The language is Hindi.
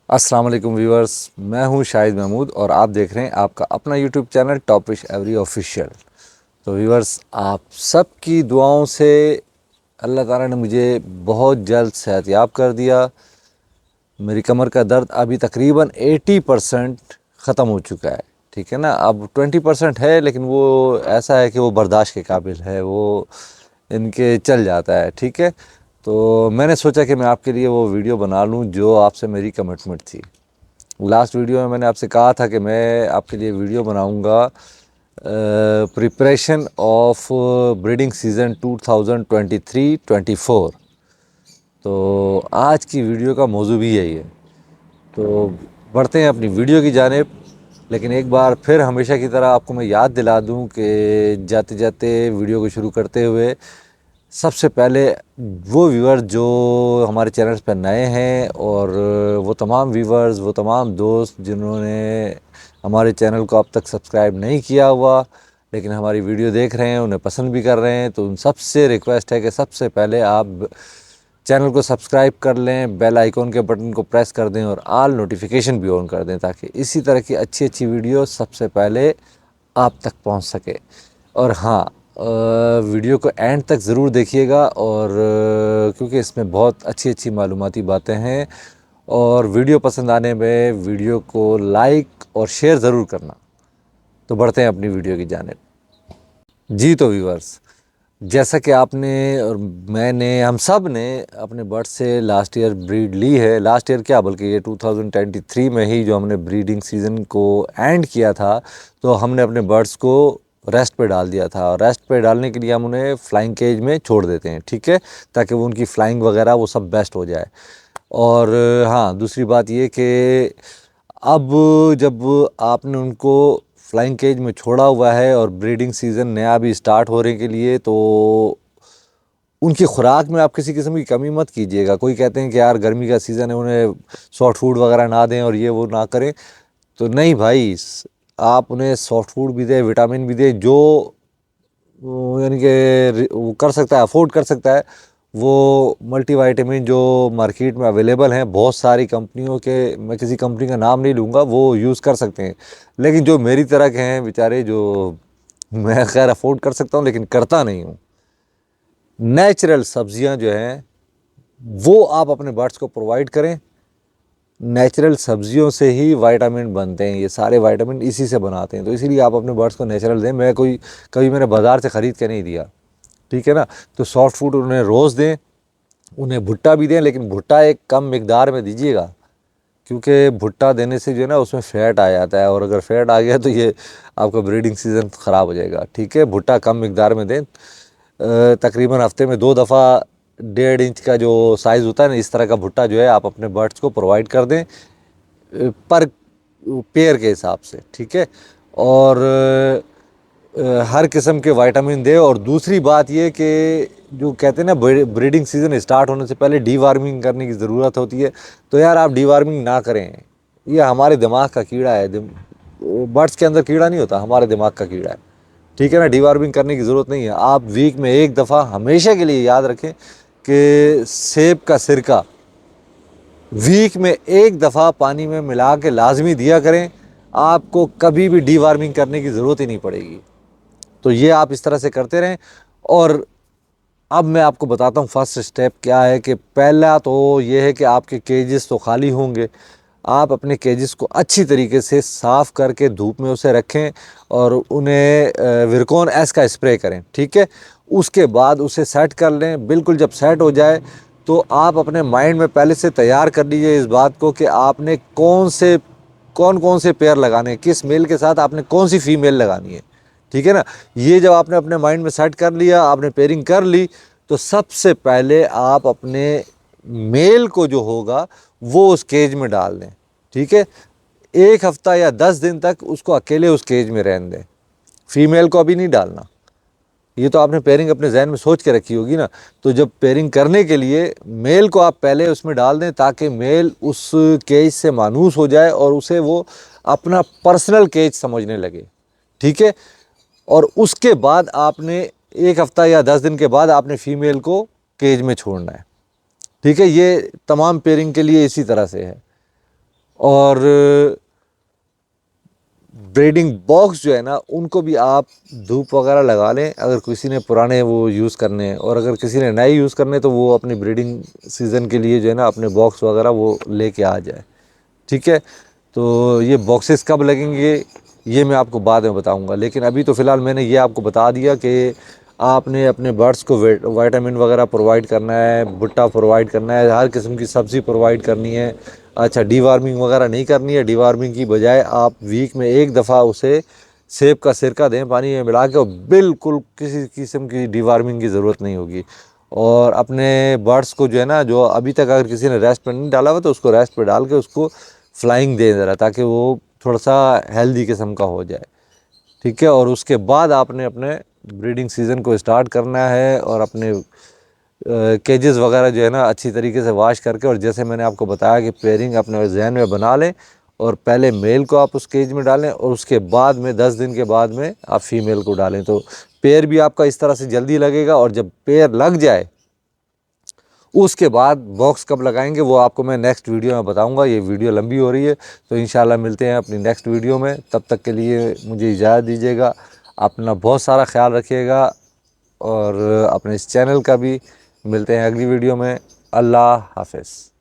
अस्सलाम वालेकुम व्यूअर्स, मैं हूं शाहिद महमूद और आप देख रहे हैं आपका अपना यूट्यूब चैनल टॉपिश एवरी ऑफिशियल। तो व्यूअर्स, आप सब की दुआओं से अल्लाह ताला ने मुझे बहुत जल्द सेहतयाब कर दिया। मेरी कमर का दर्द अभी तकरीबन 80% ख़त्म हो चुका है। ठीक है ना, अब 20% है, लेकिन वो ऐसा है कि वो बर्दाश्त के काबिल है, वो इनके चल जाता है। ठीक है, तो मैंने सोचा कि मैं आपके लिए वो वीडियो बना लूँ जो आपसे मेरी कमिटमेंट थी। लास्ट वीडियो में मैंने आपसे कहा था कि मैं आपके लिए वीडियो बनाऊंगा प्रिपरेशन ऑफ ब्रीडिंग सीज़न 2023-24। तो आज की वीडियो का मौजू भी यही है। तो बढ़ते हैं अपनी वीडियो की जानिब। लेकिन एक बार फिर हमेशा की तरह आपको मैं याद दिला दूं कि जाते जाते वीडियो को शुरू करते हुए सबसे पहले वो व्यूअर्स जो हमारे चैनल पर नए हैं और वो तमाम व्यूअर्स, वो तमाम दोस्त जिन्होंने हमारे चैनल को अब तक सब्सक्राइब नहीं किया हुआ लेकिन हमारी वीडियो देख रहे हैं, उन्हें पसंद भी कर रहे हैं, तो उन सबसे रिक्वेस्ट है कि सबसे पहले आप चैनल को सब्सक्राइब कर लें, बेल आइकॉन के बटन को प्रेस कर दें और ऑल नोटिफिकेशन भी ऑन कर दें ताकि इसी तरह की अच्छी अच्छी वीडियो सबसे पहले आप तक पहुंच सके। और हाँ, वीडियो को एंड तक ज़रूर देखिएगा और क्योंकि इसमें बहुत अच्छी अच्छी मालूमाती बातें हैं। और वीडियो पसंद आने में वीडियो को लाइक और शेयर ज़रूर करना। तो बढ़ते हैं अपनी वीडियो की जानिब। जी तो व्यूअर्स, जैसा कि आपने और मैंने, हम सब ने अपने बर्ड से लास्ट ईयर ब्रीड ली है। लास्ट ईयर क्या, बल्कि ये 2023 में ही जो हमने ब्रीडिंग सीज़न को एंड किया था, तो हमने अपने बर्ड्स को रेस्ट पे डाल दिया था। और रेस्ट पे डालने के लिए हम उन्हें फ्लाइंग केज में छोड़ देते हैं, ठीक है, ताकि वो उनकी फ्लाइंग वगैरह वो सब बेस्ट हो जाए। और हाँ, दूसरी बात ये कि अब जब आपने उनको फ्लाइंग केज में छोड़ा हुआ है और ब्रीडिंग सीज़न नया भी स्टार्ट होने के लिए, तो उनकी खुराक में आप किसी किस्म की कमी मत कीजिएगा। कोई कहते हैं कि यार गर्मी का सीज़न है, उन्हें सॉफ्ट फूड वगैरह ना दें और ये वो ना करें, तो नहीं भाई, आप उन्हें सॉफ्ट फूड भी दें, विटामिन भी दें, जो यानी कि वो कर सकता है, अफोर्ड कर सकता है। वो मल्टीविटामिन जो मार्केट में अवेलेबल हैं बहुत सारी कंपनियों के, मैं किसी कंपनी का नाम नहीं लूँगा, वो यूज़ कर सकते हैं। लेकिन जो मेरी तरह के हैं बेचारे, जो मैं खैर अफोर्ड कर सकता हूँ लेकिन करता नहीं हूँ, नेचुरल सब्जियां जो हैं वो आप अपने बर्ड्स को प्रोवाइड करें। नेचुरल सब्जियों से ही विटामिन बनते हैं, ये सारे विटामिन इसी से बनाते हैं, तो इसीलिए आप अपने बर्ड्स को नेचुरल दें। मैं कोई कभी मैंने बाज़ार से ख़रीद के नहीं दिया, ठीक है ना। तो सॉफ्ट फूड उन्हें रोज़ दें, उन्हें भुट्टा भी दें, लेकिन भुट्टा एक कम मिकदार में दीजिएगा, क्योंकि भुट्टा देने से जो है ना उसमें फ़ैट आ जाता है, और अगर फ़ैट आ गया तो ये आपका ब्रीडिंग सीज़न ख़राब हो जाएगा। ठीक है, भुट्टा कम मिकदार में दें। तकरीबन हफ्ते में 2 दफ़ा 1.5 इंच का जो साइज़ होता है ना, इस तरह का भुट्टा जो है आप अपने बर्ड्स को प्रोवाइड कर दें पर पेयर के हिसाब से, ठीक है। और हर किस्म के विटामिन दे। और दूसरी बात ये कि जो कहते हैं ना ब्रीडिंग सीज़न स्टार्ट होने से पहले डीवार्मिंग करने की ज़रूरत होती है, तो यार आप डीवार्मिंग ना करें। ये हमारे दिमाग का कीड़ा है, बर्ड्स के अंदर कीड़ा नहीं होता, हमारे दिमाग का कीड़ा है, ठीक है ना। डीवार्मिंग करने की ज़रूरत नहीं है। आप वीक में एक दफ़ा हमेशा के लिए याद रखें कि सेब का सिरका वीक में एक दफ़ा पानी में मिला के लाजमी दिया करें, आपको कभी भी डीवार्मिंग करने की ज़रूरत ही नहीं पड़ेगी। तो ये आप इस तरह से करते रहें। और अब मैं आपको बताता हूँ फर्स्ट स्टेप क्या है। कि पहला तो ये है कि आपके केजेस तो खाली होंगे, आप अपने केजेस को अच्छी तरीके से साफ़ करके धूप में उसे रखें और उन्हें विरकोन एस का स्प्रे करें, ठीक है। उसके बाद उसे सेट कर लें। बिल्कुल जब सेट हो जाए तो आप अपने माइंड में पहले से तैयार कर लीजिए इस बात को कि आपने कौन कौन से पेयर लगाने हैं, किस मेल के साथ आपने कौन सी फीमेल लगानी है, ठीक है ना। ये जब आपने अपने माइंड में सेट कर लिया, आपने पेयरिंग कर ली, तो सबसे पहले आप अपने मेल को जो होगा वो उस केज में डाल दें, ठीक है। 1 हफ्ता या 10 दिन तक उसको अकेले उस केज में रहने दें, फीमेल को अभी नहीं डालना। ये तो आपने पेयरिंग अपने जहन में सोच के रखी होगी ना। तो जब पेयरिंग करने के लिए मेल को आप पहले उसमें डाल दें, ताकि मेल उस केज से मानूस हो जाए और उसे वो अपना पर्सनल केज समझने लगे, ठीक है। और उसके बाद आपने 1 हफ्ता या 10 दिन के बाद आपने फीमेल को केज में छोड़ना है, ठीक है। ये तमाम पेयरिंग के लिए इसी तरह से है। और ब्रीडिंग बॉक्स जो है ना उनको भी आप धूप वगैरह लगा लें, अगर किसी ने पुराने वो यूज़ करने हैं, और अगर किसी ने नए यूज़ करने तो वो अपनी ब्रीडिंग सीज़न के लिए जो है ना अपने बॉक्स वगैरह वो लेके आ जाए। ठीक है, तो ये बॉक्सेस कब लगेंगे ये मैं आपको बाद में बताऊंगा, लेकिन अभी तो फ़िलहाल मैंने ये आपको बता दिया कि आपने अपने बर्ड्स को विटामिन वगैरह प्रोवाइड करना है, भुट्टा प्रोवाइड करना है, हर किस्म की सब्ज़ी प्रोवाइड करनी है। अच्छा, डीवार्मिंग वगैरह नहीं करनी है, डीवार्मिंग की बजाय आप वीक में एक दफ़ा उसे सेब का सिरका दें पानी में मिला के, और बिल्कुल किसी किस्म की डीवार्मिंग की ज़रूरत नहीं होगी। और अपने बर्ड्स को जो है ना, जो अभी तक अगर किसी ने रेस्ट पर नहीं डाला हुआ तो उसको रेस्ट पर डाल के उसको फ्लाइंग दे ज़रा, ताकि वो थोड़ा सा हेल्दी किस्म का हो जाए। ठीक है, और उसके बाद आपने अपने ब्रीडिंग सीज़न को स्टार्ट करना है, और अपने केजेस वगैरह जो है ना अच्छी तरीके से वाश करके, और जैसे मैंने आपको बताया कि पेयरिंग अपने जहन में बना लें, और पहले मेल को आप उस केज में डालें, और उसके बाद में 10 दिन के बाद में आप फीमेल को डालें, तो पेयर भी आपका इस तरह से जल्दी लगेगा। और जब पेयर लग जाए उसके बाद बॉक्स कब लगाएंगे वो आपको मैं नेक्स्ट वीडियो में बताऊंगा। ये वीडियो लंबी हो रही है, तो इंशाल्लाह मिलते हैं अपनी नेक्स्ट वीडियो में। तब तक के लिए मुझे इजाज़त दीजिएगा, अपना बहुत सारा ख्याल रखिएगा, और अपने इस चैनल का भी। मिलते हैं अगली वीडियो में। अल्लाह हाफ़िज़।